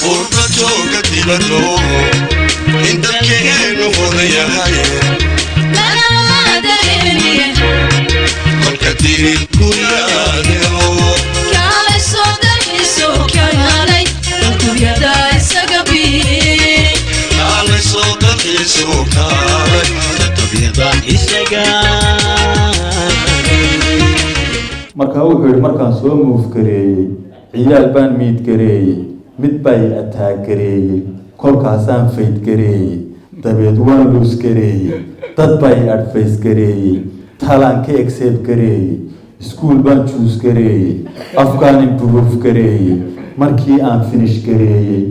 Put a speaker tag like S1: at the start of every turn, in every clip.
S1: قربة جوجة دبلو انت كأنه وضيع
S2: أنا ما دريني
S1: كل كثير كل آدمو
S2: كالي صدر حسو كالي انتو يدا السقبي
S1: على صوت الحسوك تبيضا
S3: marka wuxuu yiri markaan soo move gareeyay ciyaal baan miid gareeyay mid bay attack gareeyay kolkaasaan fayd gareeyay dabeed waan loos gareeyay dad bay advice gareeyay talaan ka accept gareeyay school baan choose gareeyay afgaan improve gareeyay markii aan finish gareeyay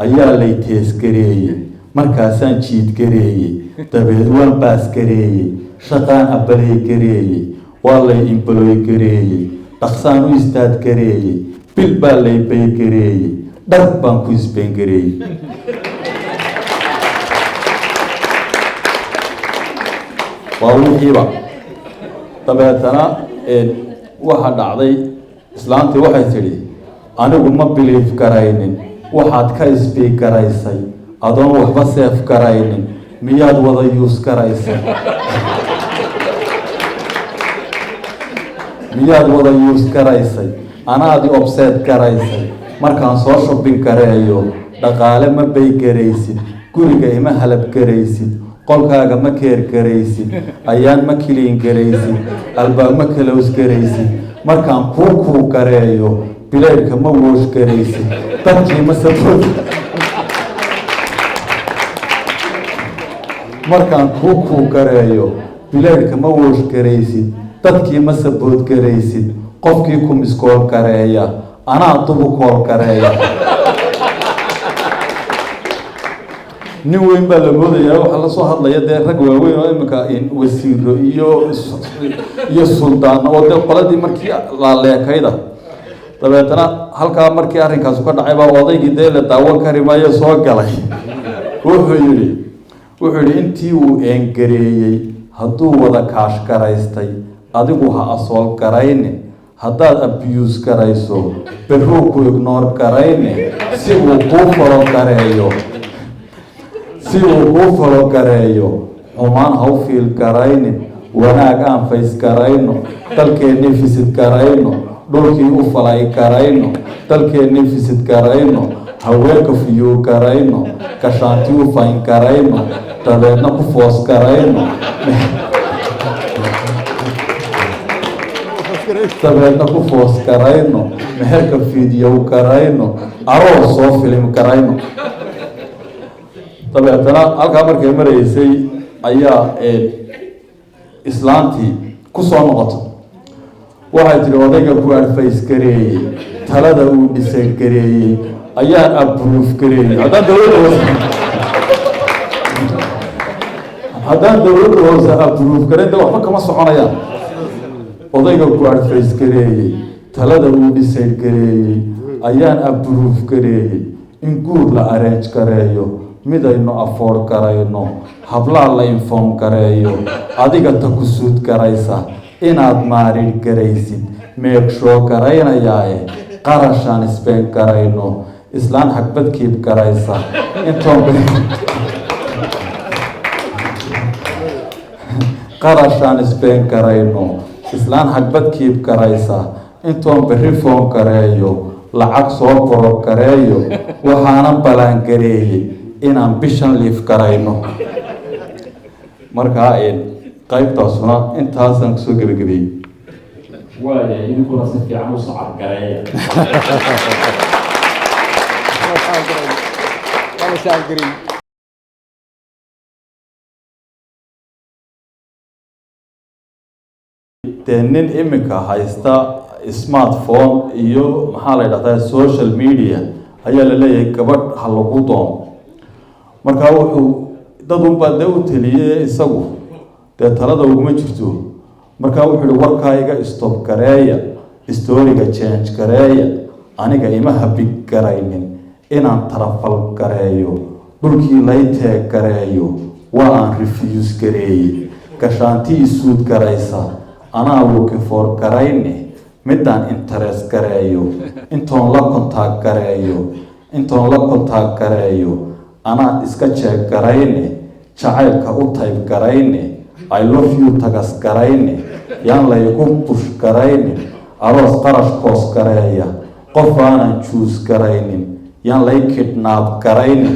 S3: ayaa lay test gareeyay markaasaan cheat gareeyay dabeed waan pass gareeyay shaqaan apply gareeyay waa lay employ gareeyay dhaqsaan u istaad gareeyay bil baa lay bay gareeyay dhar baan ku isbeen gareeyay waa wixiiba dabeetana waxa dhacday islaantii waxay tidhi anigu ma believe garaynin waxaad ka isbeeg garaysay adoon waxba seef garaynin miyaad wada use garaysay miyaad wada use garaysay anaadi obseed garaysay markaan soo shopping gareeyo dhaqaale ma bay garaysid guriga ima halab garaysid qolkaaga ma keer garaysid ayaan ma kiliin garaysid albaab ma close garaysid markaan kuu gareeyo bileedka ma woosh garaysid dadkii ma sabood markaan kuu gareeyo bileedka ma woosh garaysid dadkii ma sabood garaysid qofkii ku miskool gareeya anaa dubu kool gareeya nin weyn baa la moodayaa waxaa la soo hadlaya dee rag waaweyn oo iminka wasiiro iyo suldaan oo dee qoladii markii laaleekayda dabeetana halkaa markii arrinkaas ka dhacay baa odaygii dee la daawan kari maayo soo galay wuxuu yidhi intii uu eengareeyey hadduu wada kaash garaystay adigu ha asool garayne haddaad abuse garayso berruu ku ignore garayne si uu kuu falo gareeyo xumaan ha u fiil garaynin wanaag aan fays garayno dalkeennii visit garayno dhulkii u falay garayno dalkeennii visit garayno haweenka fiyuu garayno gashaanti u fayn garayno dabeedna ku foos garayno meherka fiidyow garayno aroos soo filim garayno dabeetana halkaa markay maraysay ayaa islaantii ku soo noqoto waxay tihi odayga ku advice gareeyey talada uu dhisay gareeyey ayaan approve gareeyey haddaan dowladda hoose approve gareyn de waxba kama soconayaan odayga ku advice gareeyey talada uu dhisay gareeyey ayaan approve gareeyey in guur la arrange gareeyo midaynu afford garayno hablaa la inform gareeyo adiga ta ku suud garaysa inaad maarid garaysid meegshow garaynayaae qarashaan isbeen garayno islaan xagbadkiib garaysa qarashaan isbeen garayno islaan xagbadkiib garaysa intoon berri foon gareeyo lacag soo boro gareeyo waxaana balaan gareeyey inaan bishan liif garayno markaa qaybtaasuna intaasaan kusoo gebagabeeyey
S4: waaya idinkuna si fiican u socod gareeya
S3: dee nin iminka haysta smartphone iyo maxaa la dhahdaa social media ayaa la leeyahay gabadh ha lagu doono markaa wuxuu dad unbaa dee u teliyey isagu dee talada uguma jirto markaa wuxuu ihi warkaa iga stop gareeya storiga change gareeya aniga ima habig garaynin inaan tarafal gareeyo dhulkii laytee gareeyo waa aan refuse gareeyey gashaanti isuud garaysa anaa looking for garayne midaan interest gareeyo intoon la contact gareeyo intoon la kontaag gareeyo anaa iska jeeg garayne jacaylka u tayb garayne I love you tagas garayne yaan laygu bush garayne aroos qarash koos gareeya qof aanan juus garaynin yaan lay kidnaab garayne